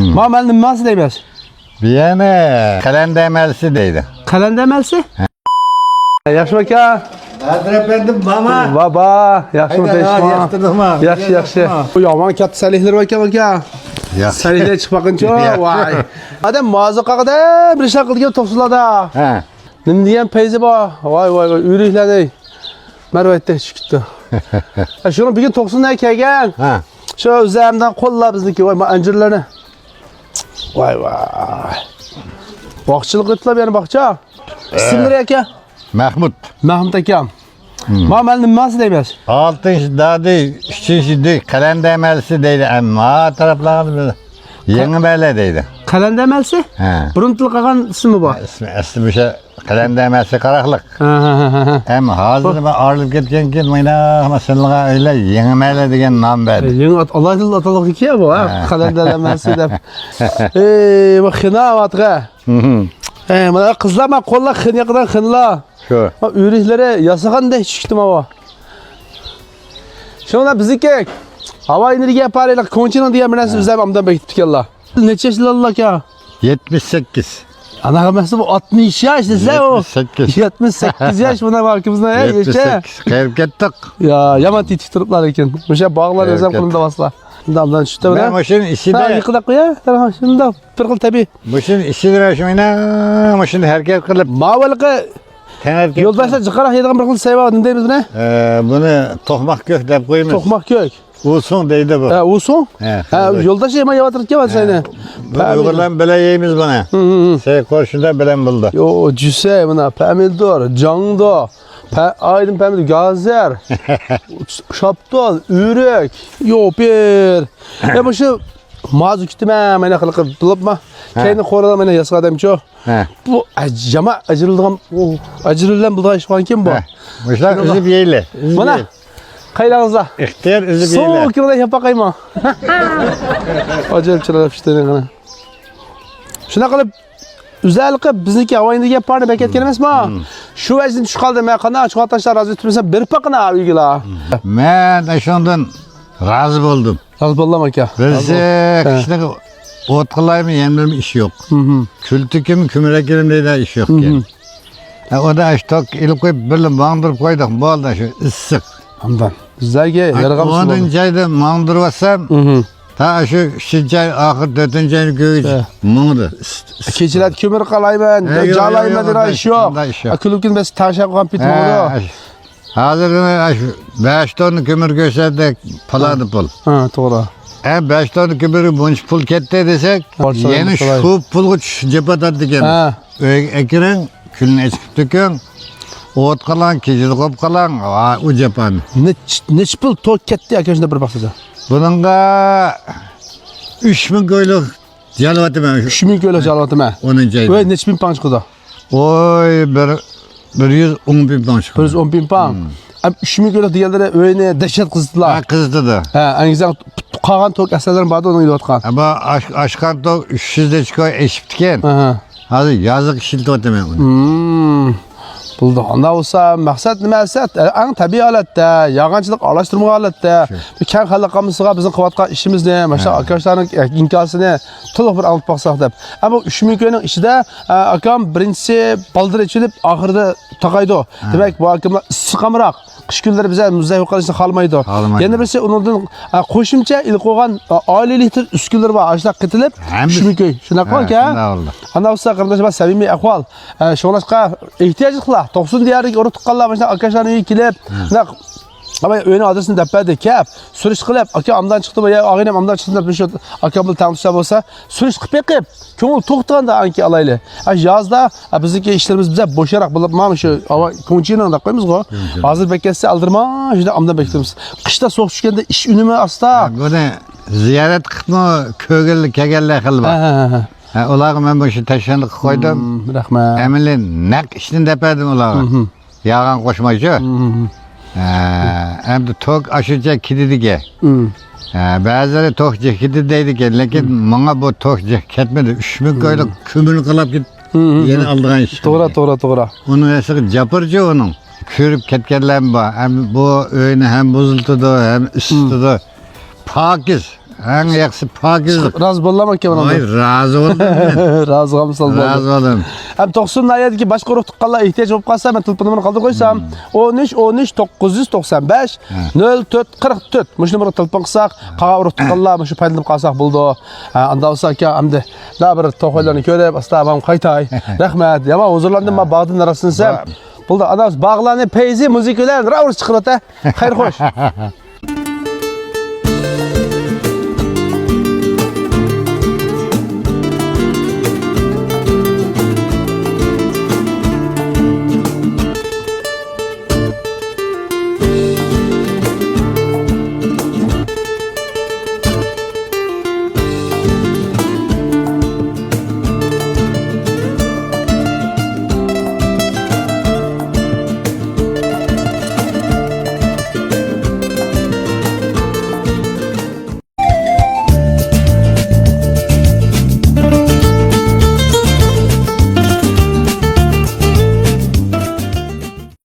Men nimasi deymiz? Biyani kalendemelsi deydi. Kalendemelsi? Yaxshi aka. Nadir efendim mama. Baba, yaxshimi deyishma? Yaxtırdımma. Yaxshi. Bu yomon katta salihlar aka. Salihlar chiqmaqincha, voy. Adam mozi qaqida bir ish qilgan to'qsilada. Ha. Nim degan payzi bor. Voy, uyrikladi. Marvatda chiqibdi. Shuni bugun to'qsindan kelgan. Ha. Shu o'zimdan qo'llab bizniki, voy, anjirlarni. Voy. Boqchilik qilib yana boqcha. Ismlari aka? Mahmud. Mahmud akam. Men nimasi deymiz? 6. dadi 3. kalendemelsi deydi ama taraflarımız yeni böyle deydi. Kalendemelsi? Ha. Burun til qilgan ismi bor. Ismi bir şey kalendemelsi qaraqliq. Hem hazır ben ağırlık ketken ki mayna masallığa öyle yeni böyle degan nom verdi. Yeni Allah'ın atalığı ki bu ha. Kalendemelsi deb. Bu xina vatqa. Mana qizlar men qo'llar xiniqdan xinlar. Şu. Uyriklari yasaganday chiqdim havo. Shunda bizniki havo energiya paraylar konchinan degan narsa bizlar hamdan bekitib kellar. Necha yashlar aka? 78. Ana emasmi bu 60 yaş desa o. 78 yaş buna bakımızda ya. 78. Kayıp kettik. Ya yaman tetik turiblar ekan. O'sha bog'lar o'zim qo'limda baslar. Damdan tushdi Ben bana. maşın işi Ha, de, yiqilib qo'ya. Shunda bir xil tabiiy. maşın işi de şuna maşın hareket kılıp Mavaliqa hareket. yo'lbarslar jiqaroq yeydigan bir xil sayva nima deymiz buni? Bunu tohmak kök deb koymuş. To'qmoq ko'k. Usun deydi bu. Ha, u so'ng. He. Ha, yo'ldosh yema yevatirgan seni. Bu Uygurlar bile yeyimiz bana. Şey koşunda bilen buldu. Yo, cüse buna pomidor, jangdo, aydın pomidor, gazer, şaptol, ürek, yo bir. Bu şu mazı kitime mene qilib bilibmi? Keyin qo'rada mene yasqadimcho. He. Bu jama ajrilgan bulgan ish qilgan bu. Muşlar üzüp yeyle. Mana qaylangizlar. İhtiyar üzüp yeyle. So'q kirda yapaqayma. Acayip chiroyli ishlarni qana. Shuna qilib Üzel qilib bizniki havoyindiga parni bekatgan emasmi? Shu vajdan tushib qoldim. Men qanday chiqotashlar razı etmasa bir paqina uygilar. Ben şundan razı buldum. Razı bo'ldum aka. Bizi kışlık ot kılayım yemlerim iş yok. Kültüküm kümürekirim deydi iş yok yani. O da işte ilip koyup böyle mandırıp koyduk. Bu oldu şu ıssık. Hamdan. Bizlarga yarag'am shu. 10. ayda mandırıp varsam ta şu 3. ay ahir 4. ay göğüc mığdı. Kechilar ko'mir qalayman, jalayman degan ish yo'q. Kulubkin biz tashlab qo'yib ketmoqda. Hazır 5 ton kömür gösterdik paladı pul. Ha, to'g'ri. 5 ton kömürü bunç pul ketdi desek yeni şu pul cepat atdı ki. Ekran külünü eşkip tükün. Ot kalan, kecil kop kalan, o cepan. Nech pul to'k ketdi aka shunda bir baxtida. Bununla 3000 koyluk jalvatı ben. 3000 ko'ylak jalvatimi. 10. ayda. Voy, nech ming pound chiqdi? Oy, 110 bin pound çıktı. 110 bin pound. 3000 ko'ylak deganlari o'yini dahshat qizdilar. Kızdı da. Ha, angizdan qolgan to'k asallar bor uni yotgan. Ama aşkan tok 300 de çıkıyor eşiptiken. Aha. Hazır yazık işilti ben onu. Buldu. Onda olsa maqsad nima asat? Ang tabiiy holatda, yog'inchilik aralashtirmagan holatda, keng xalqimizga bizning qilayotgan ishimizni, mana shu akalarning imkonsini to'liq bir olib boqsaq deb. Ammo 3000 kunning ichida akam birinchisi baldir ichilib, oxirida taqaydi. Demak, bu akamlar issiqamroq. Qish kunlari biza muzday qilishni xohlamaydi. Yana birisi undan qo'shimcha ilib qo'ygan oilelik uskunlar bor, ashlar qitilib 3000 kun. Shunaqa aka. Ana olsa qarindoshlar samimiy ahvol. Shunaqaga ehtiyoj qiladi. 90 diyarik urib tuqqanlar mana akalarning kelib, ama öyle adresini depede kep, sürüş kılıp, aka amdan çıktı veya ağinem amdan çıktı bir şey, aka bu tanışlar olsa, sürüş kıpıp, kömür toxtan da anki alaylı. Yazda bizdeki işlerimiz bize boşarak bulup mamışı, ama konçinin da koyumuz o. Hazır bekletse aldırma, işte amdan bekliyoruz. Kışta soğuk çıkanda iş ünümü asla. Bu ne? Ziyaret kısmı kögel kegeller kılma. Olağı ben bu şu taşınlık koydum. Rahmet. Emelin nek işini depedim olağı. Yağan koşmacı. Hem de tok aşıca kididige. Bazıları tok kidideydi lekin bana bu tok ketmedi. 3000 koyduk kümünü kılıp git yeni aldığın iş. Doğru. Onun eski capırcı onun. Körüp ketkenler var. Hem bu öğünü hem bozultudu hem ısıtıdı. Pakiz. en yaxshi pokizlik. Razı bollama ki bana. Ay, razı oldum ben. Razı kalmışsınız. Razı oldum. Hem 90 ayetki başka ruh tıkkalla ihtiyaç olup kalsa ben telefonumu kaldır koysam 13 995 04 44 muş numara telefon kısak kağa ruh tıkkalla muşu paylanıp kalsak buldu. Anda olsa ki hamde da bir tohuylarını körep astabam kaytay. Rahmet. Yama huzurlandım ma bağdın arasını sen. Buldu adam bağlanı peyzi müzikler ravur çıkırata. Hayır hoş.